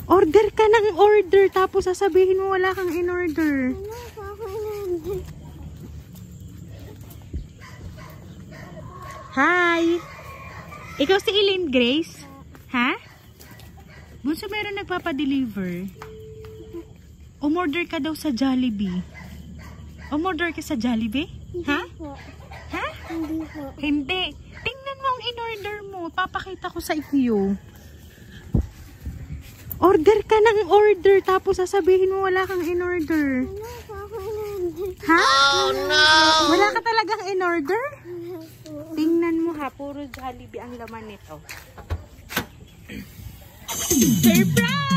Order ka ng order, tapos sasabihin mo wala kang in-order. Hi! Ikaw si Elaine Grace? Ha? Bunso, meron nagpapadeliver. Umorder ka daw sa Jollibee. Umorder ka sa Jollibee? Ha? Ha? Hindi po. Hindi. Tingnan mo ang in-order mo. Papakita ko sa iyo. Order ka ng order, tapos sasabihin mo wala kang in-order. Ha? Oh no! Wala ka talagang in-order? Tingnan mo ha, puro Jollibee ang laman nito. Surprise!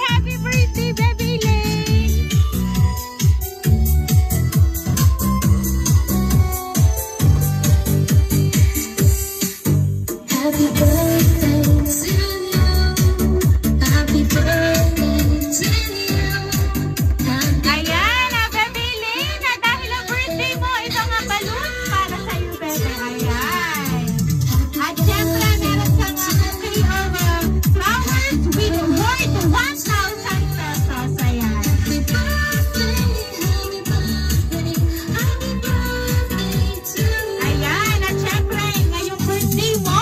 Happy birthday, baby Elaine! Happy birthday to you. Happy birthday to you. Ayan, baby Elaine, dahil ang birthday mo, ito nga balloon para sa iyo, baby. Ayan. At syempre, meron kang bouquet of flowers with worth 1,000 pesos. Ayan. Happy birthday, happy birthday, happy birthday to you. Ayan, at syempre, ngayong birthday mo,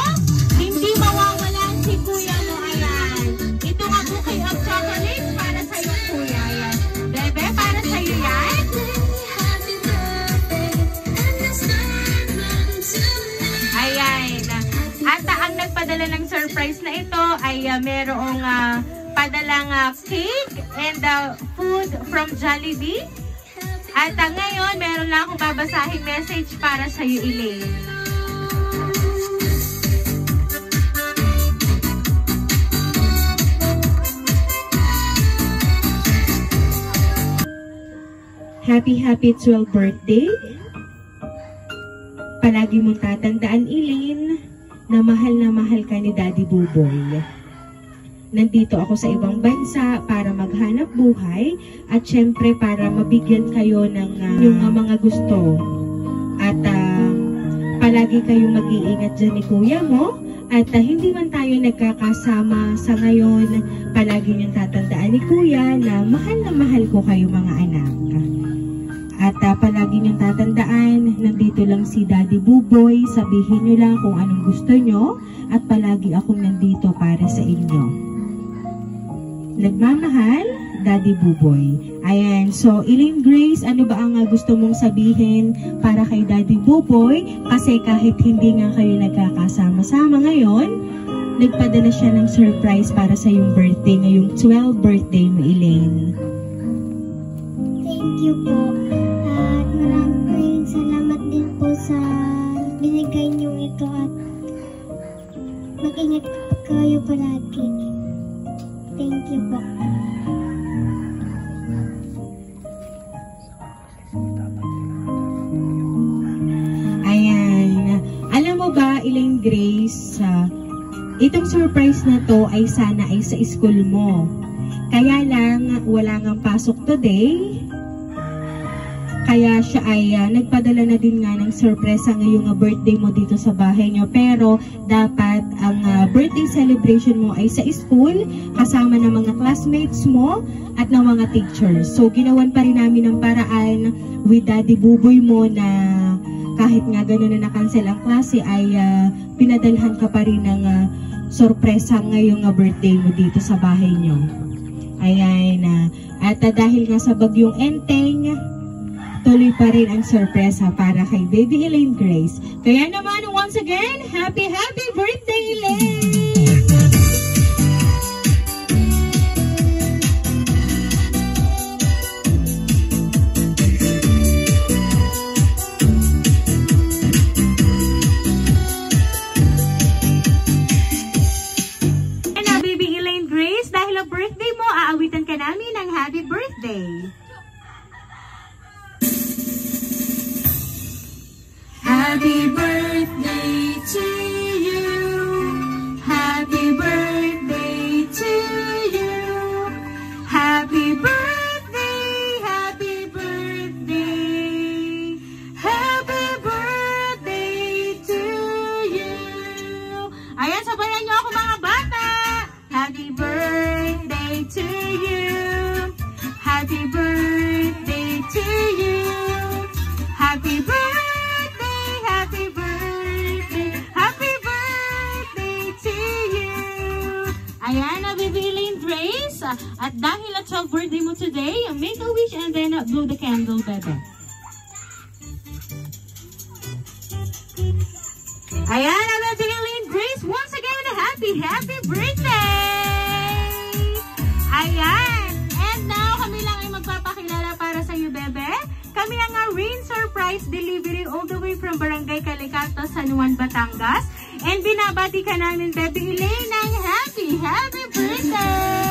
hindi mawawala si kuya mo. Ayan. Ito nga bouquet of chocolates para sa iyo, kuya. Ayan. Bebe, para sa iyo yan. Happy birthday, and let's start tonight. Ayan. At ang nagpadala ng surprise na ito ay merong padalang cake and food from Jollibee. At ngayon, meron lang akong babasahing message para sa iyo, Elaine. Happy 12th birthday. Palagi mong tatandaan, Elaine, na mahal ka ni Daddy Buboy. Nandito ako sa ibang bansa para maghanap buhay at syempre para mabigyan kayo ng yung mga gusto. At palagi kayong mag-iingat dyan ni kuya mo. At hindi man tayo nagkakasama sa ngayon, palagi niyong tatandaan ni kuya na mahal ko kayo, mga anak. At palagi niyong tatandaan, nandito lang si Daddy Buboy. Sabihin niyo lang kung anong gusto niyo at palagi akong nandito para sa inyo. Nagmamahal, Daddy Buboy. Ayan, so Elaine Grace, ano ba ang gusto mong sabihin para kay Daddy Buboy? Kasi kahit hindi nga kayo nagkakasama-sama ngayon, nagpadala siya ng surprise para sa iyong birthday, ngayong 12th birthday mo, Elaine. Thank you po. At maraming salamat din po sa binigay niyo ito at mag-ingat kayo palagi. Thank you po. Ayan. Alam mo ba, Elaine Grace, itong surprise na to ay sana ay sa school mo. Kaya lang, wala nga pasok today. Kaya siya ay nagpadala na din nga ng surprise ngayong birthday mo dito sa bahay nyo. Pero dapat ang birthday celebration mo ay sa school, kasama ng mga classmates mo at ng mga teachers. So ginawan pa rin namin ng paraan with Daddy Buboy mo na kahit nga gano'n na na-cancel ang klase ay pinadalhan ka pa rin ng sorpresa ngayong birthday mo dito sa bahay nyo. Ayan. At dahil nga sa bagyong Enteng, tuloy pa rin ang sorpresa para kay Baby Elaine Grace. Kaya naman, once again, happy birthday, Elaine! And Baby Elaine Grace, dahil ang birthday mo, aawitan ka namin ng happy birthday. Happy birthday to you. to you. Happy birthday to you. Happy birthday, happy birthday, happy birthday to you. Ayan, nabibiling Grace. At dahil at 12th birthday mo today, make a wish and then blow the candle, bebe. Ayan, nabibiling Grace. Once again, happy birthday! Ayan. And now, kami lang ay magpapakilala para sa iyo, bebe. Kami ang Rain Surprise Delivery all the way from Barangay Calicanto, San Juan, Batangas. And binabati ka namin, Bebe Elaine, ng happy birthday!